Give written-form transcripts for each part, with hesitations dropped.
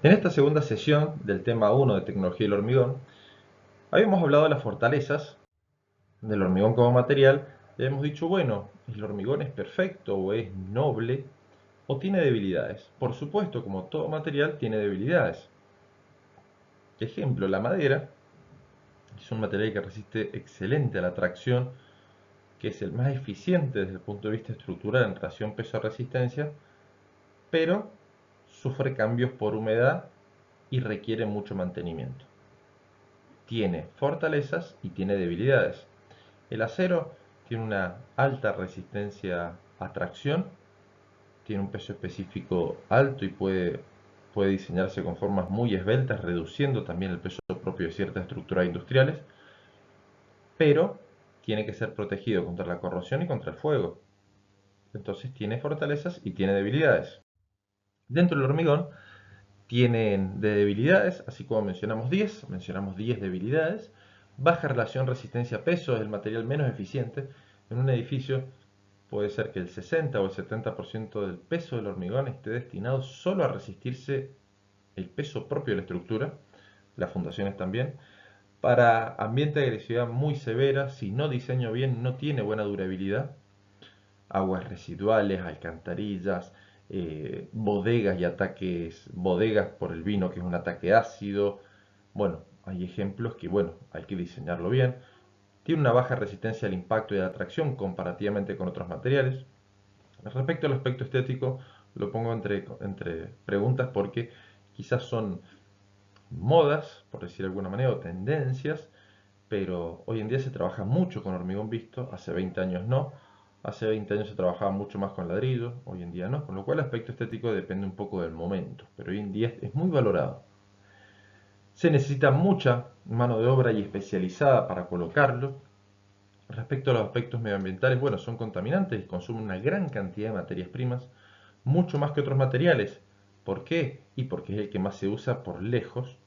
En esta segunda sesión del tema 1 de tecnología del hormigón, habíamos hablado de las fortalezas del hormigón como material y habíamos dicho, bueno, ¿el hormigón es perfecto o es noble o tiene debilidades? Por supuesto, como todo material, tiene debilidades. Ejemplo, la madera es un material que resiste excelente a la tracción, que es el más eficiente desde el punto de vista estructural en relación peso-resistencia, pero sufre cambios por humedad y requiere mucho mantenimiento. Tiene fortalezas y tiene debilidades. El acero tiene una alta resistencia a tracción, tiene un peso específico alto y puede diseñarse con formas muy esbeltas, reduciendo también el peso propio de ciertas estructuras industriales, pero tiene que ser protegido contra la corrosión y contra el fuego. Entonces tiene fortalezas y tiene debilidades. Dentro del hormigón tienen de debilidades, así como mencionamos 10 debilidades. Baja relación resistencia-peso es el material menos eficiente. En un edificio puede ser que el 60 o el 70% del peso del hormigón esté destinado solo a resistirse el peso propio de la estructura, las fundaciones también. Para ambiente de agresividad muy severa, si no diseño bien, no tiene buena durabilidad. Aguas residuales, alcantarillas, bodegas y ataques, bodegas por el vino, que es un ataque ácido. Bueno, hay ejemplos que, bueno, hay que diseñarlo bien. Tiene una baja resistencia al impacto y a la tracción comparativamente con otros materiales. Respecto al aspecto estético, lo pongo entre preguntas porque quizás son modas, por decir de alguna manera, o tendencias, pero hoy en día se trabaja mucho con hormigón visto, hace 20 años no, hace 20 años se trabajaba mucho más con ladrillo, hoy en día no, con lo cual el aspecto estético depende un poco del momento, pero hoy en día es muy valorado. Se necesita mucha mano de obra y especializada para colocarlo. Respecto a los aspectos medioambientales, bueno, son contaminantes y consumen una gran cantidad de materias primas, mucho más que otros materiales. ¿Por qué? Y porque es el que más se usa por lejos.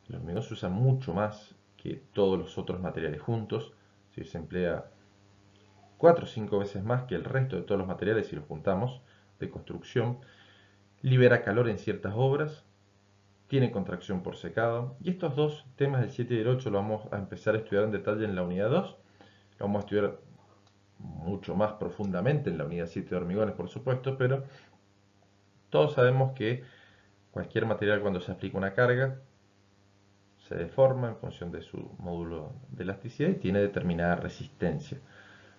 El hormigón se usa mucho más que todos los otros materiales juntos. Si se emplea 4 o 5 veces más que el resto de todos los materiales si los juntamos de construcción. Libera calor en ciertas obras. Tiene contracción por secado. Y estos dos temas del 7 y del 8 lo vamos a empezar a estudiar en detalle en la unidad 2. Lo vamos a estudiar mucho más profundamente en la unidad 7 de hormigones, por supuesto, pero todos sabemos que cualquier material cuando se aplica una carga se deforma en función de su módulo de elasticidad y tiene determinada resistencia.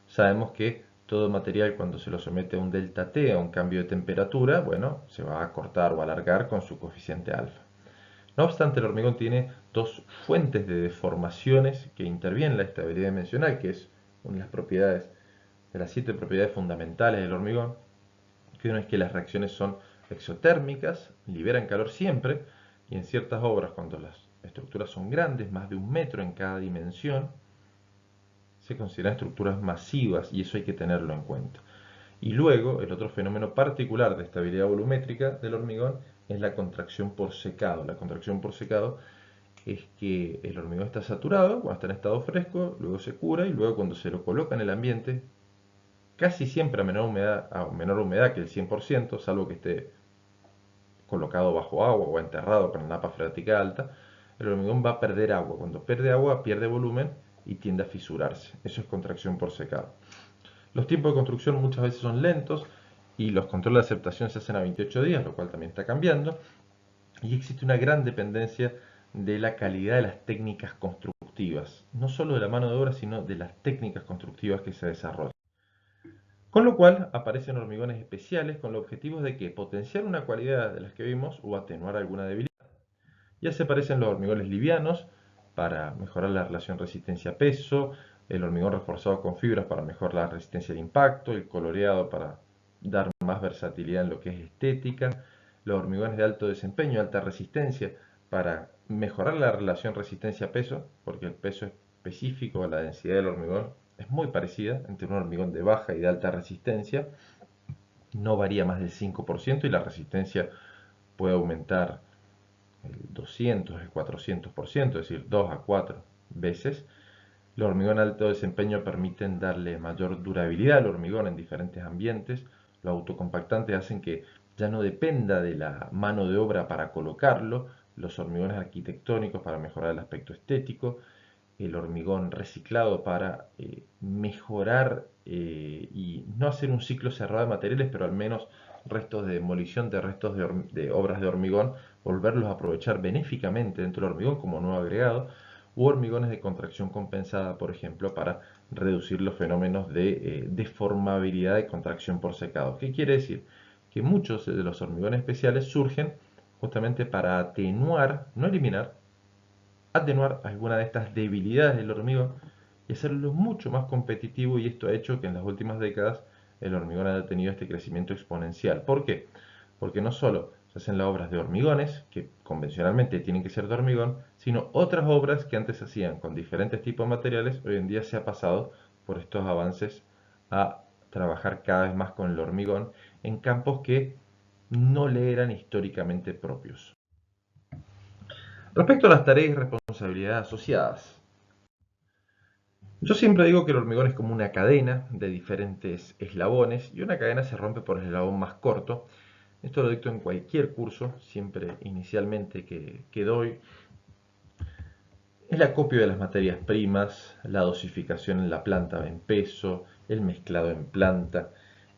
Sabemos que todo material cuando se lo somete a un delta T, a un cambio de temperatura, bueno, se va a cortar o alargar con su coeficiente alfa. No obstante, el hormigón tiene dos fuentes de deformaciones que intervienen en la estabilidad dimensional, que es una de las propiedades, de las 7 propiedades fundamentales del hormigón, que una es que las reacciones son exotérmicas, liberan calor siempre, y en ciertas obras, cuando las estructuras son grandes, más de 1 metro en cada dimensión, se consideran estructuras masivas y eso hay que tenerlo en cuenta. Y luego, el otro fenómeno particular de estabilidad volumétrica del hormigón es la contracción por secado. La contracción por secado es que el hormigón está saturado cuando está en estado fresco, luego se cura y luego cuando se lo coloca en el ambiente, casi siempre a menor humedad que el 100%, salvo que esté colocado bajo agua o enterrado con la napa freática alta, el hormigón va a perder agua. Cuando pierde agua, pierde volumen y tiende a fisurarse. Eso es contracción por secado. Los tiempos de construcción muchas veces son lentos y los controles de aceptación se hacen a 28 días, lo cual también está cambiando. Y existe una gran dependencia de la calidad de las técnicas constructivas, no solo de la mano de obra, sino de las técnicas constructivas que se desarrollan. Con lo cual aparecen hormigones especiales con el objetivo de que potenciar una cualidad de las que vimos o atenuar alguna debilidad. Ya se aparecen los hormigones livianos para mejorar la relación resistencia-peso, el hormigón reforzado con fibras para mejorar la resistencia al impacto, el coloreado para dar más versatilidad en lo que es estética, los hormigones de alto desempeño, alta resistencia, para mejorar la relación resistencia-peso, porque el peso específico a la densidad del hormigón es muy parecida entre un hormigón de baja y de alta resistencia, no varía más del 5% y la resistencia puede aumentar el 200, el 400%, es decir, 2 a 4 veces. Los hormigón de alto desempeño permiten darle mayor durabilidad al hormigón en diferentes ambientes. Los autocompactantes hacen que ya no dependa de la mano de obra para colocarlo, los hormigones arquitectónicos para mejorar el aspecto estético, el hormigón reciclado para mejorar y no hacer un ciclo cerrado de materiales, pero al menos restos de demolición de restos de obras de hormigón, volverlos a aprovechar benéficamente dentro del hormigón como nuevo agregado, u hormigones de contracción compensada, por ejemplo, para reducir los fenómenos de deformabilidad de contracción por secado. ¿Qué quiere decir? Que muchos de los hormigones especiales surgen justamente para atenuar, no eliminar, atenuar alguna de estas debilidades del hormigón y hacerlo mucho más competitivo, y esto ha hecho que en las últimas décadas el hormigón haya tenido este crecimiento exponencial. ¿Por qué? Porque no solo se hacen las obras de hormigones, que convencionalmente tienen que ser de hormigón, sino otras obras que antes se hacían con diferentes tipos de materiales, hoy en día se ha pasado por estos avances a trabajar cada vez más con el hormigón en campos que no le eran históricamente propios. Respecto a las tareas y responsabilidades asociadas, yo siempre digo que el hormigón es como una cadena de diferentes eslabones y una cadena se rompe por el eslabón más corto. Esto lo dicto en cualquier curso, siempre inicialmente que doy. El acopio de las materias primas, la dosificación en la planta en peso, el mezclado en planta,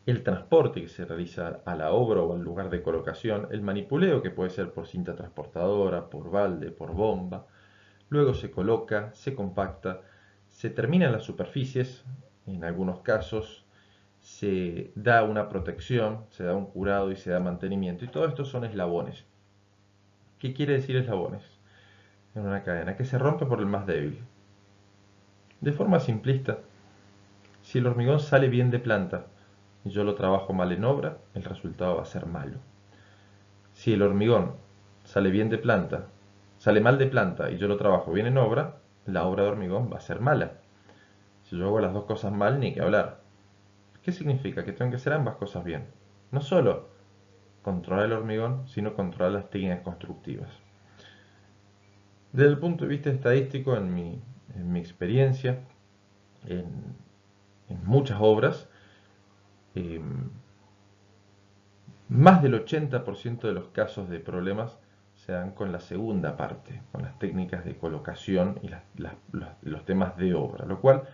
el transporte que se realiza a la obra o al lugar de colocación, el manipuleo que puede ser por cinta transportadora, por balde, por bomba. Luego se coloca, se compacta, se terminan las superficies, en algunos casos se da una protección, se da un curado y se da mantenimiento. Y todo esto son eslabones. ¿Qué quiere decir eslabones? En una cadena que se rompe por el más débil. De forma simplista, si el hormigón sale bien de planta y yo lo trabajo mal en obra, el resultado va a ser malo. Si el hormigón sale bien de planta, sale mal de planta y yo lo trabajo bien en obra, la obra de hormigón va a ser mala. Si yo hago las dos cosas mal, ni que hablar. ¿Qué significa? Que tengo que hacer ambas cosas bien. No solo controlar el hormigón, sino controlar las técnicas constructivas. Desde el punto de vista estadístico, en mi experiencia, en, en muchas obras, eh, más del 80% de los casos de problemas se dan con la segunda parte, con las técnicas de colocación y los temas de obra, lo cual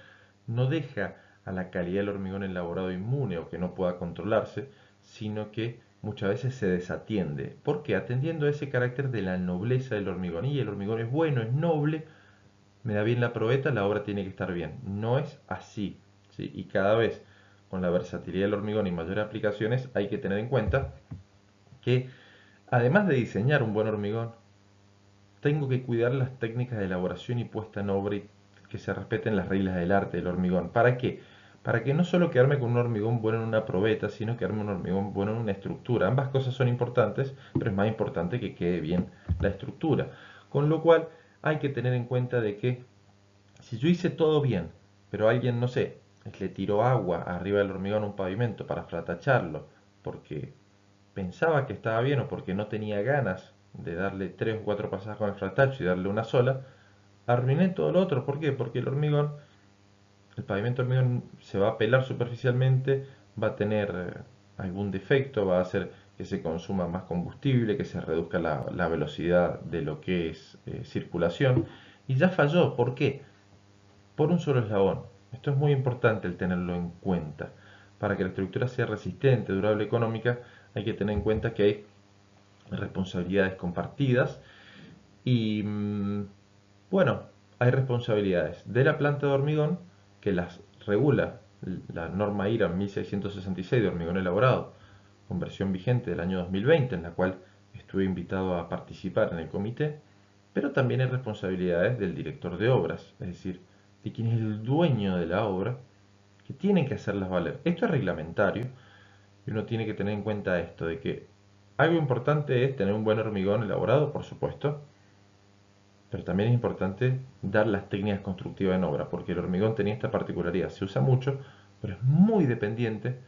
no deja a la calidad del hormigón elaborado inmune o que no pueda controlarse, sino que muchas veces se desatiende. ¿Por qué? Atendiendo a ese carácter de la nobleza del hormigón. Y el hormigón es bueno, es noble, me da bien la probeta, la obra tiene que estar bien. No es así, ¿sí? Y cada vez con la versatilidad del hormigón y mayores aplicaciones hay que tener en cuenta que además de diseñar un buen hormigón, tengo que cuidar las técnicas de elaboración y puesta en obra y que se respeten las reglas del arte del hormigón. ¿Para qué? Para que no solo quedarme con un hormigón bueno en una probeta, sino quedarme un hormigón bueno en una estructura. Ambas cosas son importantes, pero es más importante que quede bien la estructura. Con lo cual hay que tener en cuenta de que si yo hice todo bien, pero alguien, no sé, le tiró agua arriba del hormigón a un pavimento para fratacharlo, porque pensaba que estaba bien o porque no tenía ganas de darle 3 o 4 pasadas con el fratacho y darle una sola, arruiné todo lo otro. ¿Por qué? Porque el hormigón, el pavimento de hormigón se va a pelar superficialmente, va a tener algún defecto, va a hacer que se consuma más combustible, que se reduzca la velocidad de lo que es circulación, y ya falló. ¿Por qué? Por un solo eslabón. Esto es muy importante el tenerlo en cuenta. Para que la estructura sea resistente, durable, económica, hay que tener en cuenta que hay responsabilidades compartidas y, bueno, hay responsabilidades de la planta de hormigón que las regula la norma IRA 1666 de hormigón elaborado, con versión vigente del año 2020, en la cual estuve invitado a participar en el comité, pero también hay responsabilidades del director de obras, es decir, de quien es el dueño de la obra, que tienen que hacerlas valer. Esto es reglamentario y uno tiene que tener en cuenta esto, de que algo importante es tener un buen hormigón elaborado, por supuesto, pero también es importante dar las técnicas constructivas en obra, porque el hormigón tenía esta particularidad, se usa mucho, pero es muy dependiente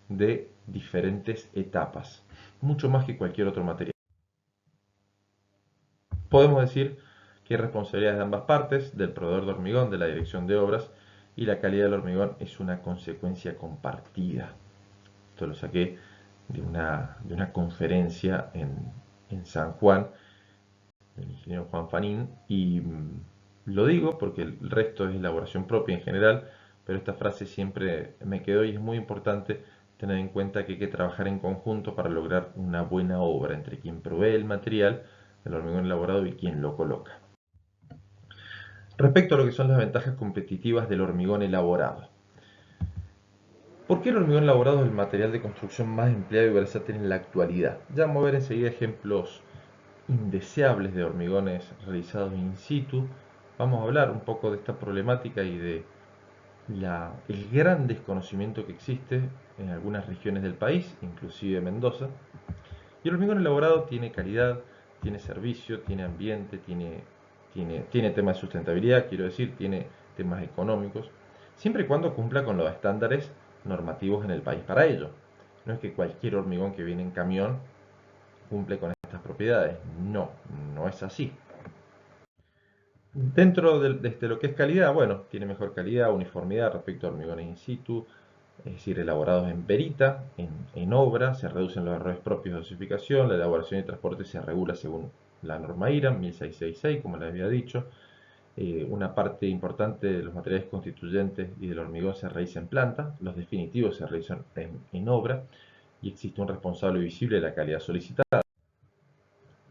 de diferentes etapas, mucho más que cualquier otro material. Podemos decir que hay responsabilidades de ambas partes, del proveedor de hormigón, de la dirección de obras, y la calidad del hormigón es una consecuencia compartida. Esto lo saqué de una conferencia en San Juan, el ingeniero Juan Fanín, y lo digo porque el resto es elaboración propia en general, pero esta frase siempre me quedó y es muy importante tener en cuenta que hay que trabajar en conjunto para lograr una buena obra entre quien provee el material, el hormigón elaborado, y quien lo coloca. Respecto a lo que son las ventajas competitivas del hormigón elaborado. ¿Por qué el hormigón elaborado es el material de construcción más empleado y versátil en la actualidad? Ya vamos a ver enseguida ejemplos indeseables de hormigones realizados in situ. Vamos a hablar un poco de esta problemática y de el gran desconocimiento que existe en algunas regiones del país, inclusive Mendoza. Y el hormigón elaborado tiene calidad, tiene servicio, tiene ambiente, tiene temas de sustentabilidad, quiero decir, tiene temas económicos, siempre y cuando cumpla con los estándares normativos en el país para ello. No es que cualquier hormigón que viene en camión cumple con estas propiedades. No, no es así. Dentro de lo que es calidad, bueno, tiene mejor calidad, uniformidad respecto a hormigones in situ, es decir, elaborados en perita, en obra, se reducen los errores propios de dosificación, la elaboración y transporte se regula según la norma IRAM 1666, como les había dicho. Una parte importante de los materiales constituyentes y del hormigón se realiza en planta, los definitivos se realizan en obra y existe un responsable visible de la calidad solicitada.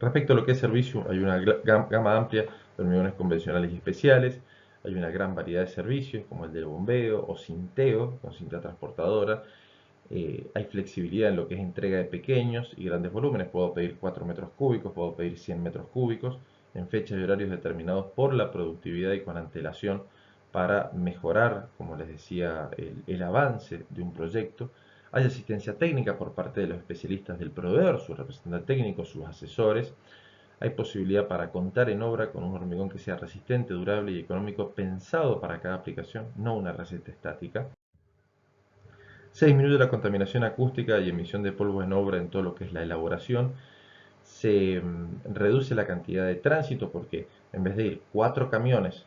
Respecto a lo que es servicio, hay una gama amplia de hormigones convencionales y especiales, hay una gran variedad de servicios como el del bombeo o cinteo con cinta transportadora. Hay flexibilidad en lo que es entrega de pequeños y grandes volúmenes. Puedo pedir 4 metros cúbicos, puedo pedir 100 metros cúbicos en fechas y horarios determinados por la productividad y con antelación para mejorar, como les decía, el avance de un proyecto. Hay asistencia técnica por parte de los especialistas del proveedor, su representante técnico, sus asesores. Hay posibilidad para contar en obra con un hormigón que sea resistente, durable y económico, pensado para cada aplicación, no una receta estática. Se disminuye la contaminación acústica y emisión de polvo en obra en todo lo que es la elaboración. Se reduce la cantidad de tránsito porque en vez de ir 4 camiones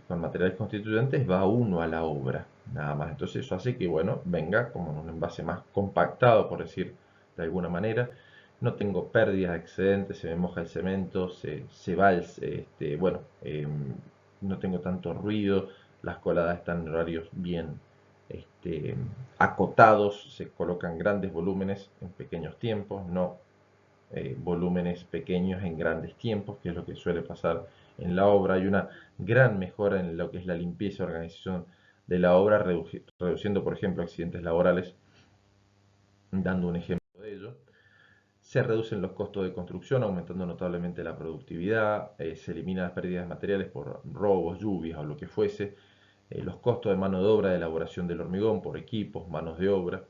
con materiales constituyentes, va uno a la obra, nada más. Entonces eso hace que, bueno, venga como en un envase más compactado, por decir de alguna manera. No tengo pérdidas, excedentes, se me moja el cemento, se va bueno, no tengo tanto ruido, las coladas están en horarios bien este, acotados, se colocan grandes volúmenes en pequeños tiempos, no volúmenes pequeños en grandes tiempos, que es lo que suele pasar en la obra. Hay una gran mejora en lo que es la limpieza y organización de la obra, reduciendo, por ejemplo, accidentes laborales, dando un ejemplo de ello. Se reducen los costos de construcción, aumentando notablemente la productividad, se eliminan las pérdidas de materiales por robos, lluvias o lo que fuese, los costos de mano de obra de elaboración del hormigón por equipos, manos de obra.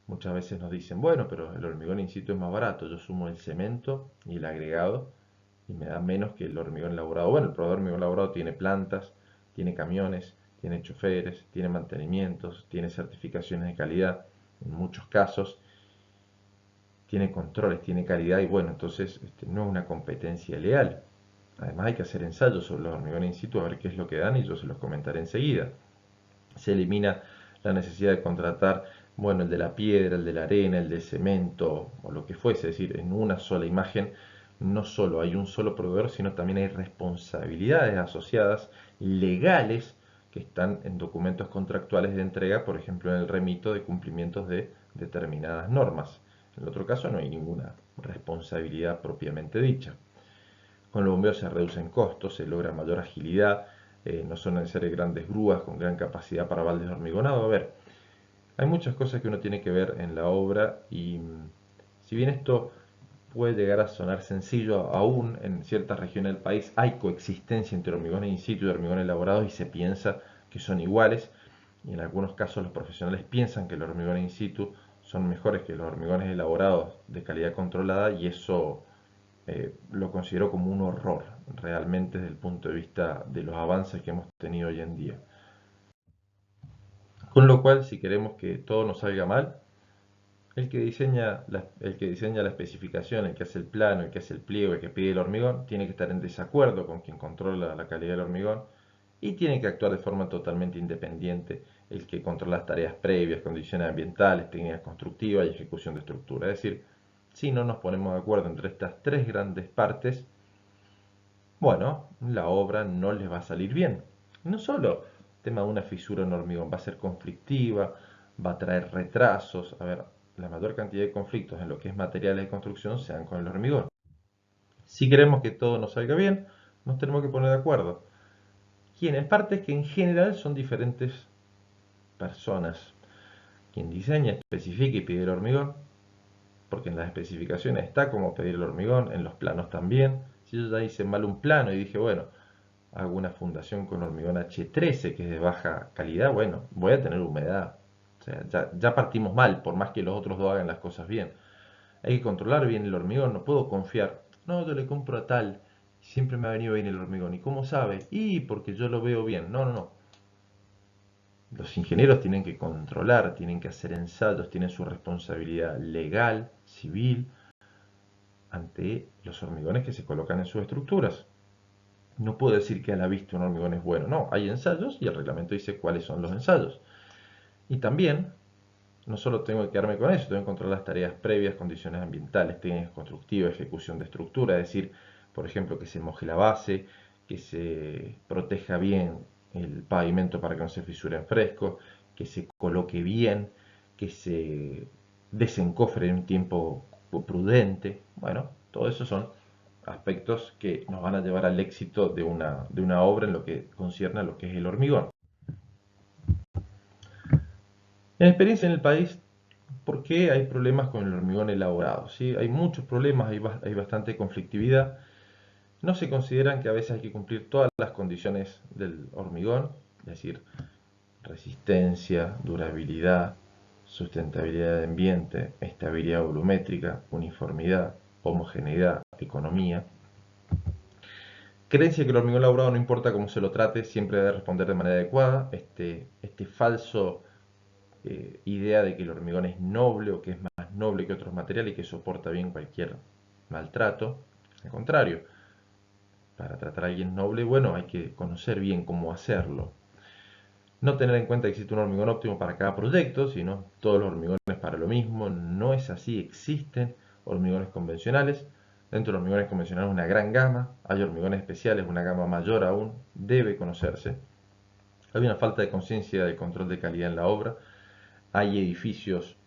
Muchas veces nos dicen, bueno, pero el hormigón in situ es más barato, yo sumo el cemento y el agregado y me da menos que el hormigón elaborado. Bueno, el proveedor de hormigón elaborado tiene plantas, tiene camiones, tiene choferes, tiene mantenimientos, tiene certificaciones de calidad en muchos casos, tiene controles, tiene calidad y bueno, entonces no es una competencia leal. Además hay que hacer ensayos sobre los hormigones in situ a ver qué es lo que dan y yo se los comentaré enseguida. Se elimina la necesidad de contratar, bueno, el de la piedra, el de la arena, el de cemento o lo que fuese, es decir, en una sola imagen no solo hay un solo proveedor, sino también hay responsabilidades asociadas legales que están en documentos contractuales de entrega, por ejemplo, en el remito de cumplimientos de determinadas normas. En el otro caso no hay ninguna responsabilidad propiamente dicha. Con el bombeo se reducen costos, se logra mayor agilidad, no son necesarias grandes grúas con gran capacidad para baldes de hormigonado. A ver, hay muchas cosas que uno tiene que ver en la obra y si bien esto puede llegar a sonar sencillo, aún en ciertas regiones del país hay coexistencia entre hormigones in situ y hormigones elaborados y se piensa que son iguales y en algunos casos los profesionales piensan que los hormigones in situ son mejores que los hormigones elaborados de calidad controlada y eso lo considero como un horror realmente desde el punto de vista de los avances que hemos tenido hoy en día. Con lo cual, si queremos que todo nos salga mal, el que diseña la especificación, el que hace el plano, el que hace el pliego, el que pide el hormigón, tiene que estar en desacuerdo con quien controla la calidad del hormigón y tiene que actuar de forma totalmente independiente el que controla las tareas previas, condiciones ambientales, técnicas constructivas y ejecución de estructura. Es decir, si no nos ponemos de acuerdo entre estas tres grandes partes, bueno, la obra no les va a salir bien. No solo el tema de una fisura en hormigón, va a ser conflictiva, va a traer retrasos. A ver, la mayor cantidad de conflictos en lo que es materiales de construcción se dan con el hormigón. Si queremos que todo nos salga bien, nos tenemos que poner de acuerdo. Y en partes que en general son diferentes personas. Quien diseña, especifica y pide el hormigón, porque en las especificaciones está como pedir el hormigón, en los planos también. Si yo ya hice mal un plano y dije, bueno, hago una fundación con hormigón H13 que es de baja calidad, bueno, voy a tener humedad. O sea, ya partimos mal, por más que los otros dos hagan las cosas bien. Hay que controlar bien el hormigón, no puedo confiar. No, yo le compro a tal, siempre me ha venido bien el hormigón. ¿Y cómo sabe? Y porque yo lo veo bien. No, no, no. Los ingenieros tienen que controlar, tienen que hacer ensayos, tienen su responsabilidad legal, civil, ante los hormigones que se colocan en sus estructuras. No puedo decir que a la vista un hormigón es bueno, no, hay ensayos y el reglamento dice cuáles son los ensayos. Y también, no solo tengo que quedarme con eso, tengo que controlar las tareas previas, condiciones ambientales, técnicas constructivas, ejecución de estructura, es decir, por ejemplo, que se moje la base, que se proteja bien el pavimento para que no se fisure en fresco, que se coloque bien, que se desencofre en un tiempo prudente. Bueno, todo eso son aspectos que nos van a llevar al éxito de una obra en lo que concierne a lo que es el hormigón. En experiencia en el país, ¿por qué hay problemas con el hormigón elaborado? ¿Sí? Hay muchos problemas, hay bastante conflictividad. No se consideran que a veces hay que cumplir todas las condiciones del hormigón, es decir, resistencia, durabilidad, sustentabilidad de ambiente, estabilidad volumétrica, uniformidad, homogeneidad, economía. Creencia que el hormigón labrado, no importa cómo se lo trate, siempre debe responder de manera adecuada. Este falso idea de que el hormigón es noble o que es más noble que otros materiales y que soporta bien cualquier maltrato. Al contrario, para tratar a alguien noble, bueno, hay que conocer bien cómo hacerlo. No tener en cuenta que existe un hormigón óptimo para cada proyecto, sino todos los hormigones para lo mismo. No es así, existen hormigones convencionales. Dentro de los hormigones convencionales una gran gama, hay hormigones especiales, una gama mayor aún, debe conocerse. Hay una falta de conciencia del control de calidad en la obra. Hay edificios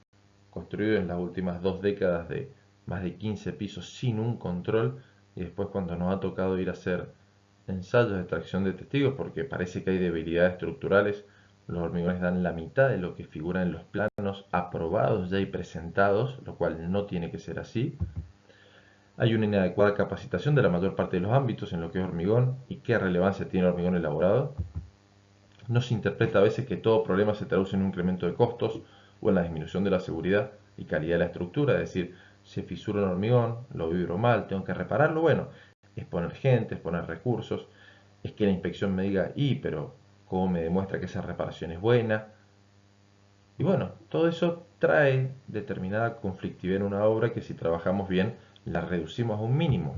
construidos en las últimas 2 décadas de más de 15 pisos sin un control, y después cuando nos ha tocado ir a hacer ensayos de extracción de testigos porque parece que hay debilidades estructurales, los hormigones dan la mitad de lo que figura en los planos aprobados ya y presentados, lo cual no tiene que ser así. Hay una inadecuada capacitación de la mayor parte de los ámbitos en lo que es hormigón y qué relevancia tiene el hormigón elaborado. No se interpreta a veces que todo problema se traduce en un incremento de costos o en la disminución de la seguridad y calidad de la estructura, es decir, se fisura un hormigón, lo vibro mal, tengo que repararlo, bueno, es poner gente, es poner recursos, es que la inspección me diga, pero ¿cómo me demuestra que esa reparación es buena? Y bueno, todo eso trae determinada conflictividad en una obra que si trabajamos bien la reducimos a un mínimo.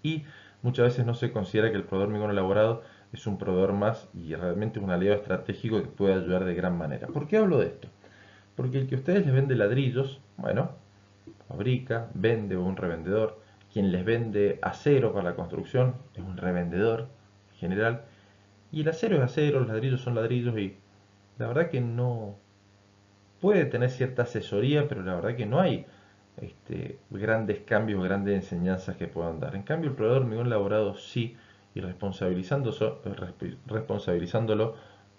Y muchas veces no se considera que el proveedor hormigón elaborado es un proveedor más y realmente es un aliado estratégico que puede ayudar de gran manera. ¿Por qué hablo de esto? Porque el que a ustedes les vende ladrillos, bueno, fabrica, vende o un revendedor. Quien les vende acero para la construcción es un revendedor en general. Y el acero es acero, los ladrillos son ladrillos y la verdad que no puede tener cierta asesoría, pero la verdad que no hay grandes cambios, grandes enseñanzas que puedan dar. En cambio, el proveedor de hormigón elaborado sí, y responsabilizándolo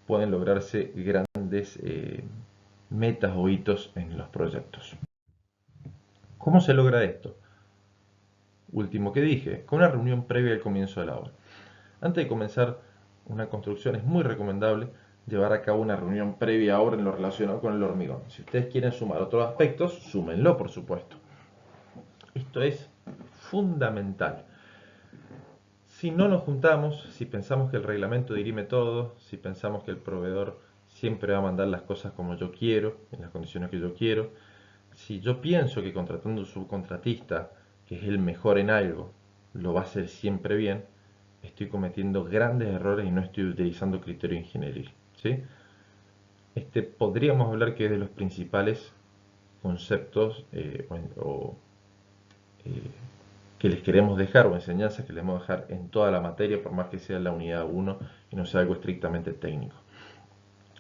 pueden lograrse grandes metas o hitos en los proyectos. ¿Cómo se logra esto? Último que dije, con una reunión previa al comienzo de la obra. Antes de comenzar una construcción es muy recomendable llevar a cabo una reunión previa ahora en lo relacionado con el hormigón. Si ustedes quieren sumar otros aspectos, súmenlo por supuesto. Esto es fundamental. Si no nos juntamos, si pensamos que el reglamento dirime todo, si pensamos que el proveedor siempre va a mandar las cosas como yo quiero, en las condiciones que yo quiero, si yo pienso que contratando un subcontratista, que es el mejor en algo, lo va a hacer siempre bien, estoy cometiendo grandes errores y no estoy utilizando criterio ingenieril, ¿sí? Podríamos hablar que es de los principales conceptos eh, que les queremos dejar o enseñanzas que les vamos a dejar en toda la materia, por más que sea la unidad 1 y no sea algo estrictamente técnico.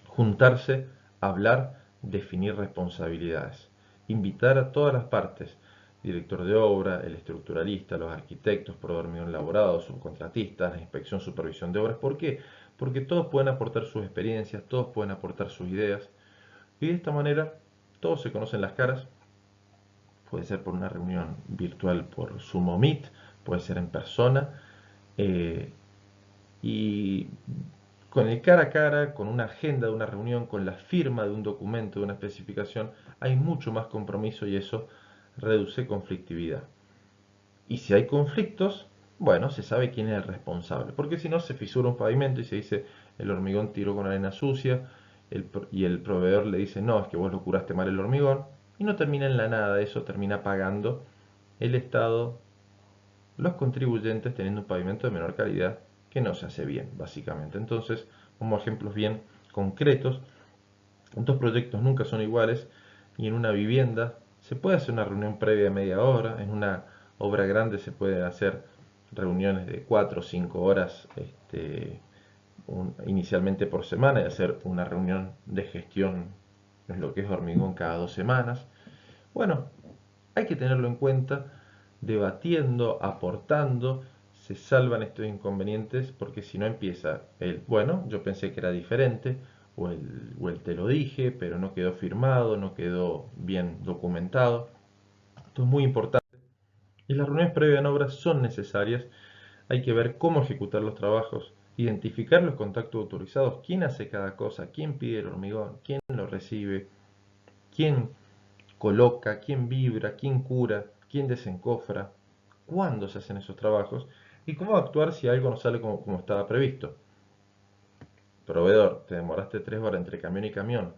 Juntarse, hablar, definir responsabilidades. Invitar a todas las partes, director de obra, el estructuralista, los arquitectos, proveedor de hormigón elaborado, subcontratistas, la inspección, supervisión de obras. ¿Por qué? Porque todos pueden aportar sus experiencias, todos pueden aportar sus ideas y de esta manera todos se conocen las caras. Puede ser por una reunión virtual por Zoom o Meet, puede ser en persona, eh, y con el cara a cara, con una agenda de una reunión, con la firma de un documento, de una especificación, hay mucho más compromiso y eso reduce conflictividad. Y si hay conflictos, bueno, se sabe quién es el responsable, porque si no se fisura un pavimento y se dice el hormigón tiró con arena sucia y el proveedor le dice no, es que vos lo curaste mal el hormigón y no termina en la nada, eso termina pagando el Estado, los contribuyentes teniendo un pavimento de menor calidad que no se hace bien, básicamente. Entonces, como ejemplos bien concretos, estos proyectos nunca son iguales y en una vivienda se puede hacer una reunión previa de media hora, en una obra grande se pueden hacer reuniones de 4 o 5 horas inicialmente por semana y hacer una reunión de gestión, es lo que es hormigón, cada 2 semanas. Bueno, hay que tenerlo en cuenta, debatiendo, aportando, se salvan estos inconvenientes porque si no empieza el, bueno, yo pensé que era diferente, o el te lo dije, pero no quedó firmado, no quedó bien documentado. Esto es muy importante. Y las reuniones previas en obras son necesarias. Hay que ver cómo ejecutar los trabajos, identificar los contactos autorizados, quién hace cada cosa, quién pide el hormigón, quién lo recibe, quién coloca, quién vibra, quién cura, quién desencofra, cuándo se hacen esos trabajos y cómo actuar si algo no sale como estaba previsto. Proveedor, te demoraste 3 horas entre camión y camión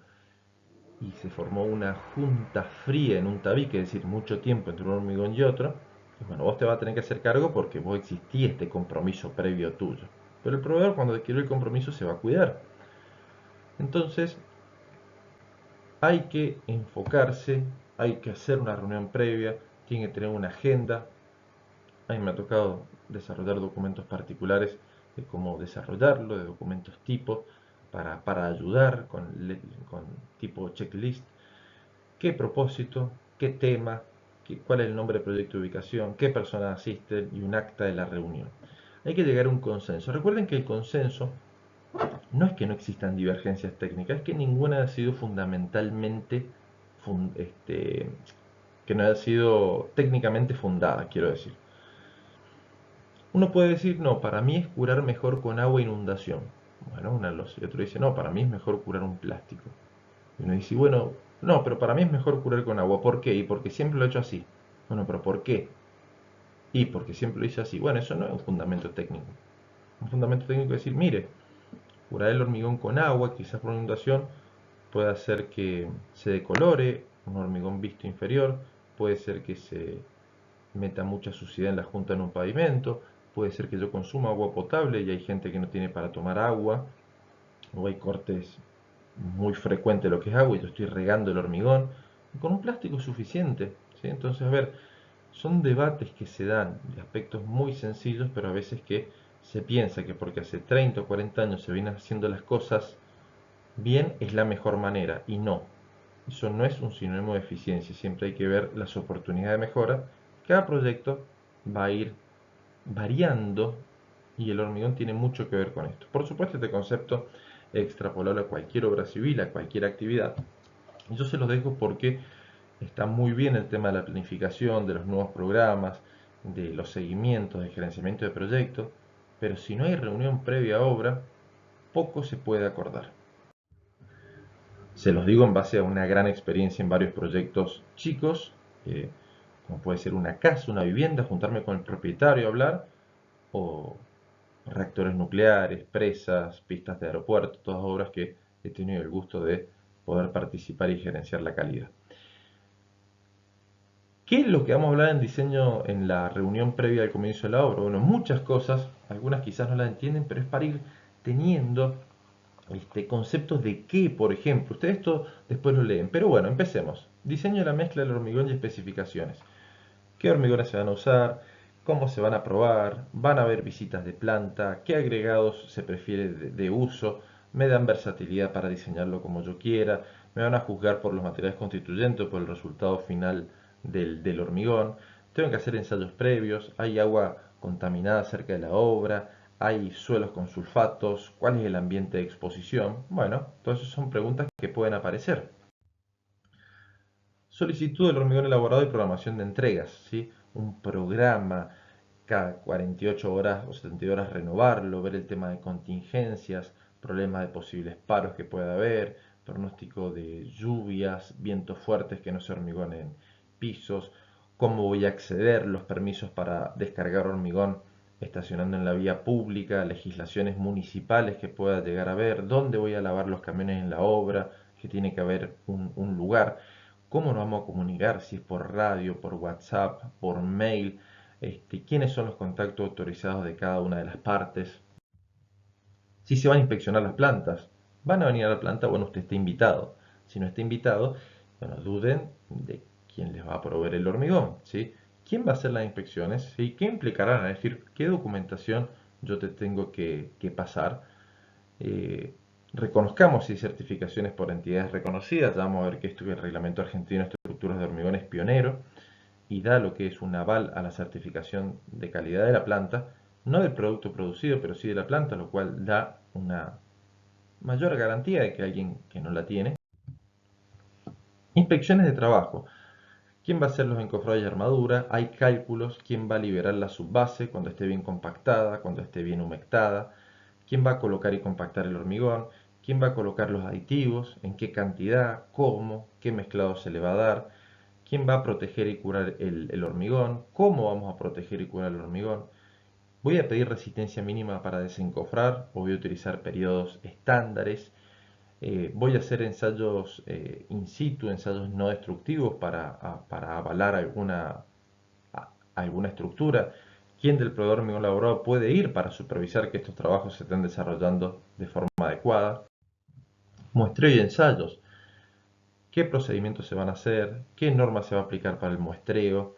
y se formó una junta fría en un tabique, es decir, mucho tiempo entre un hormigón y otro, y bueno, vos te vas a tener que hacer cargo porque vos existía este compromiso previo tuyo. Pero el proveedor cuando adquirió el compromiso se va a cuidar. Entonces, hay que enfocarse, hay que hacer una reunión previa, tiene que tener una agenda. A mí me ha tocado desarrollar documentos particulares de cómo desarrollarlo, de documentos tipo, para ayudar con tipo checklist, qué propósito, qué tema, cuál es el nombre del proyecto de ubicación, qué personas asisten y un acta de la reunión. Hay que llegar a un consenso. Recuerden que el consenso no es que no existan divergencias técnicas, es que ninguna ha sido fundamentalmente, que no haya sido técnicamente fundada, quiero decir. Uno puede decir, no, para mí es curar mejor con agua e inundación. Bueno, una losa. Y otro dice, no, para mí es mejor curar un plástico. Y uno dice, bueno, no, pero para mí es mejor curar con agua. ¿Por qué? Y porque siempre lo he hecho así. Bueno, pero ¿por qué? Y porque siempre lo hice así. Bueno, eso no es un fundamento técnico. Un fundamento técnico es decir, mire, curar el hormigón con agua, quizás por inundación, puede hacer que se decolore un hormigón visto inferior, puede ser que se meta mucha suciedad en la junta en un pavimento, puede ser que yo consuma agua potable y hay gente que no tiene para tomar agua, o hay cortes muy frecuentes de lo que es agua y yo estoy regando el hormigón, y con un plástico es suficiente. ¿Sí? Entonces, a ver, son debates que se dan de aspectos muy sencillos, pero a veces que se piensa que porque hace 30 o 40 años se vienen haciendo las cosas bien es la mejor manera, y no. Eso no es un sinónimo de eficiencia, siempre hay que ver las oportunidades de mejora. Cada proyecto va a ir variando y el hormigón tiene mucho que ver con esto. Por supuesto, este concepto es extrapolable a cualquier obra civil, a cualquier actividad. Yo se los dejo porque está muy bien el tema de la planificación, de los nuevos programas, de los seguimientos, de gerenciamiento de proyectos, pero si no hay reunión previa a obra, poco se puede acordar. Se los digo en base a una gran experiencia en varios proyectos chicos, como puede ser una casa, una vivienda, juntarme con el propietario a hablar, o reactores nucleares, presas, pistas de aeropuerto, todas obras que he tenido el gusto de poder participar y gerenciar la calidad. ¿Qué es lo que vamos a hablar en diseño en la reunión previa al comienzo de la obra? Bueno, muchas cosas, algunas quizás no las entienden, pero es para ir teniendo conceptos de qué, por ejemplo. Ustedes esto después lo leen. Pero bueno, empecemos. Diseño de la mezcla del hormigón y especificaciones. ¿Qué hormigones se van a usar? ¿Cómo se van a probar? ¿Van a haber visitas de planta? ¿Qué agregados se prefiere de uso? ¿Me dan versatilidad para diseñarlo como yo quiera? ¿Me van a juzgar por los materiales constituyentes o por el resultado final del hormigón? ¿Tengo que hacer ensayos previos? ¿Hay agua contaminada cerca de la obra? ¿Hay suelos con sulfatos? ¿Cuál es el ambiente de exposición? Bueno, entonces son preguntas que pueden aparecer. Solicitud del hormigón elaborado y programación de entregas, ¿sí? Un programa, cada 48 horas o 72 horas renovarlo, ver el tema de contingencias, problemas de posibles paros que pueda haber, pronóstico de lluvias, vientos fuertes que no se hormigonen pisos, cómo voy a acceder, los permisos para descargar hormigón estacionando en la vía pública, legislaciones municipales que pueda llegar a ver, dónde voy a lavar los camiones en la obra, que tiene que haber un lugar. ¿Cómo nos vamos a comunicar? Si es por radio, por WhatsApp, por mail, quiénes son los contactos autorizados de cada una de las partes. Si se van a inspeccionar las plantas, van a venir a la planta, bueno, usted está invitado. Si no está invitado, bueno, duden de quién les va a proveer el hormigón, ¿sí? ¿Quién va a hacer las inspecciones? ¿Sí? ¿Qué implicarán? Es decir, ¿qué documentación yo te tengo que pasar? eh, Reconozcamos si hay certificaciones por entidades reconocidas. Ya vamos a ver que esto que el Reglamento Argentino de Estructuras de Hormigón es pionero y da lo que es un aval a la certificación de calidad de la planta, no del producto producido, pero sí de la planta, lo cual da una mayor garantía de que alguien que no la tiene. Inspecciones de trabajo. ¿Quién va a hacer los encofrados y armadura? Hay cálculos. ¿Quién va a liberar la subbase cuando esté bien compactada, cuando esté bien humectada? ¿Quién va a colocar y compactar el hormigón? ¿Quién va a colocar los aditivos? ¿En qué cantidad? ¿Cómo? ¿Qué mezclado se le va a dar? ¿Quién va a proteger y curar el hormigón? ¿Cómo vamos a proteger y curar el hormigón? ¿Voy a pedir resistencia mínima para desencofrar o voy a utilizar periodos estándares? ¿Voy a hacer ensayos in situ, ensayos no destructivos para avalar alguna estructura? ¿Quién del proveedor hormigón laborado puede ir para supervisar que estos trabajos se estén desarrollando de forma adecuada? Muestreo y ensayos. ¿Qué procedimientos se van a hacer? ¿Qué norma se va a aplicar para el muestreo?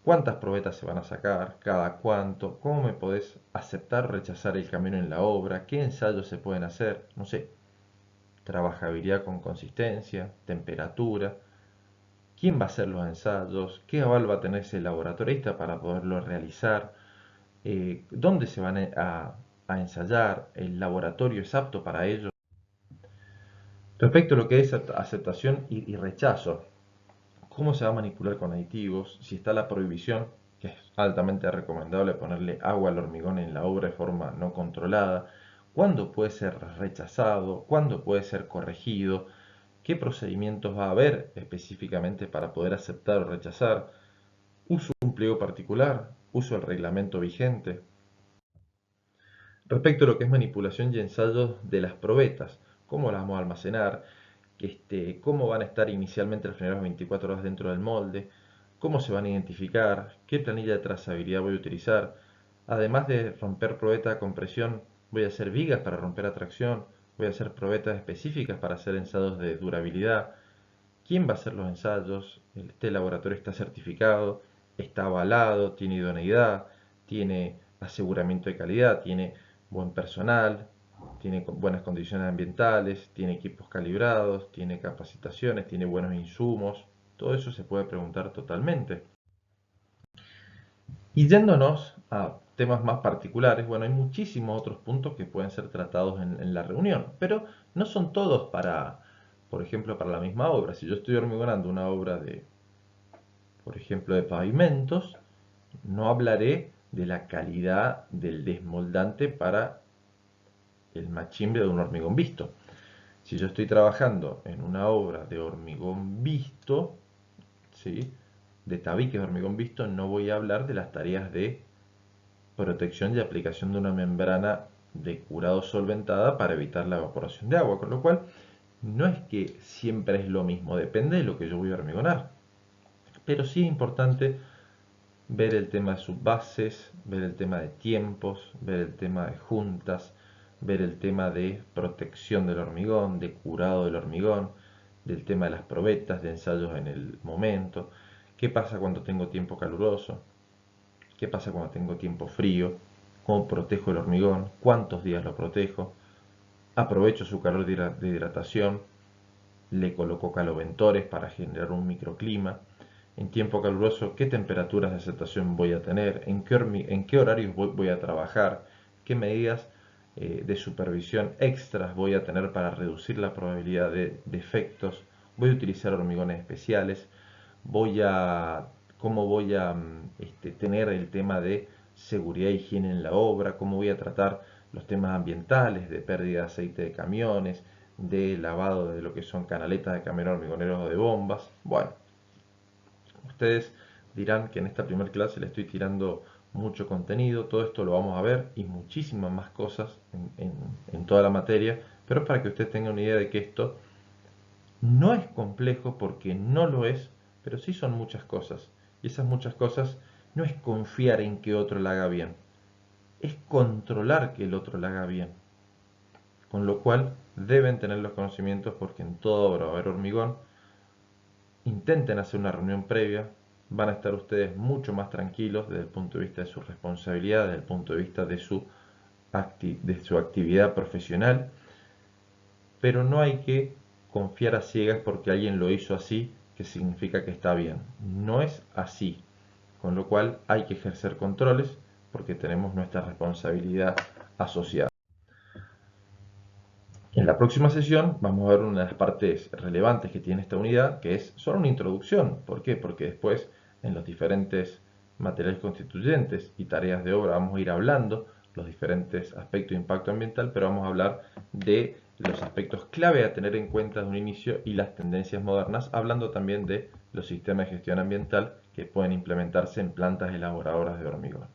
¿Cuántas probetas se van a sacar? ¿Cada cuánto? ¿Cómo me podés aceptar o rechazar el camino en la obra? ¿Qué ensayos se pueden hacer? No sé, trabajabilidad con consistencia, temperatura. ¿Quién va a hacer los ensayos? ¿Qué aval va a tener ese laboratorista para poderlo realizar? ¿Dónde se van a ensayar? ¿El laboratorio es apto para ello? Respecto a lo que es aceptación y rechazo, ¿cómo se va a manipular con aditivos? Si está la prohibición, que es altamente recomendable ponerle agua al hormigón en la obra de forma no controlada. ¿Cuándo puede ser rechazado? ¿Cuándo puede ser corregido? ¿Qué procedimientos va a haber específicamente para poder aceptar o rechazar? ¿Uso un pliego particular? ¿Uso el reglamento vigente? Respecto a lo que es manipulación y ensayos de las probetas, ¿cómo las vamos a almacenar? ¿Cómo van a estar inicialmente las primeras 24 horas dentro del molde? ¿Cómo se van a identificar? ¿Qué planilla de trazabilidad voy a utilizar? Además de romper probeta con presión, voy a hacer vigas para romper atracción, voy a hacer probetas específicas para hacer ensayos de durabilidad. ¿Quién va a hacer los ensayos? Este laboratorio está certificado, está avalado, tiene idoneidad, tiene aseguramiento de calidad, tiene buen personal, tiene buenas condiciones ambientales, tiene equipos calibrados, tiene capacitaciones, tiene buenos insumos. Todo eso se puede preguntar totalmente. Y yéndonos a temas más particulares, bueno, hay muchísimos otros puntos que pueden ser tratados en la reunión, pero no son todos para, por ejemplo, para la misma obra. Si yo estoy hormigonando una obra de, por ejemplo, de pavimentos, no hablaré de la calidad del desmoldante para el machimbre de un hormigón visto. Si yo estoy trabajando en una obra de hormigón visto, ¿sí? De tabiques de hormigón visto, no voy a hablar de las tareas de protección y aplicación de una membrana de curado solventada para evitar la evaporación de agua, con lo cual no es que siempre es lo mismo, depende de lo que yo voy a hormigonar. Pero sí es importante ver el tema de subbases, ver el tema de tiempos, ver el tema de juntas, ver el tema de protección del hormigón, de curado del hormigón, del tema de las probetas, de ensayos en el momento, qué pasa cuando tengo tiempo caluroso, qué pasa cuando tengo tiempo frío, cómo protejo el hormigón, cuántos días lo protejo, aprovecho su calor de hidratación, le coloco caloventores para generar un microclima, en tiempo caluroso qué temperaturas de aceptación voy a tener, en qué horarios voy a trabajar, qué medidas de supervisión extras voy a tener para reducir la probabilidad de defectos, voy a utilizar hormigones especiales, cómo voy a tener el tema de seguridad e higiene en la obra, cómo voy a tratar los temas ambientales, de pérdida de aceite de camiones, de lavado de lo que son canaletas de camiones hormigoneros o de bombas. Bueno, ustedes dirán que en esta primera clase le estoy tirando mucho contenido, todo esto lo vamos a ver y muchísimas más cosas en toda la materia, pero es para que usted tenga una idea de que esto no es complejo porque no lo es, pero sí son muchas cosas. Y esas muchas cosas no es confiar en que otro la haga bien, es controlar que el otro la haga bien. Con lo cual deben tener los conocimientos porque en toda obra va a haber hormigón. Intenten hacer una reunión previa, van a estar ustedes mucho más tranquilos desde el punto de vista de su responsabilidad, desde el punto de vista de su actividad profesional, pero no hay que confiar a ciegas porque alguien lo hizo así, que significa que está bien. No es así, con lo cual hay que ejercer controles porque tenemos nuestra responsabilidad asociada. En la próxima sesión vamos a ver una de las partes relevantes que tiene esta unidad, que es solo una introducción. ¿Por qué? Porque después en los diferentes materiales constituyentes y tareas de obra vamos a ir hablando los diferentes aspectos de impacto ambiental, pero vamos a hablar de los aspectos clave a tener en cuenta de un inicio y las tendencias modernas, hablando también de los sistemas de gestión ambiental que pueden implementarse en plantas elaboradoras de hormigón.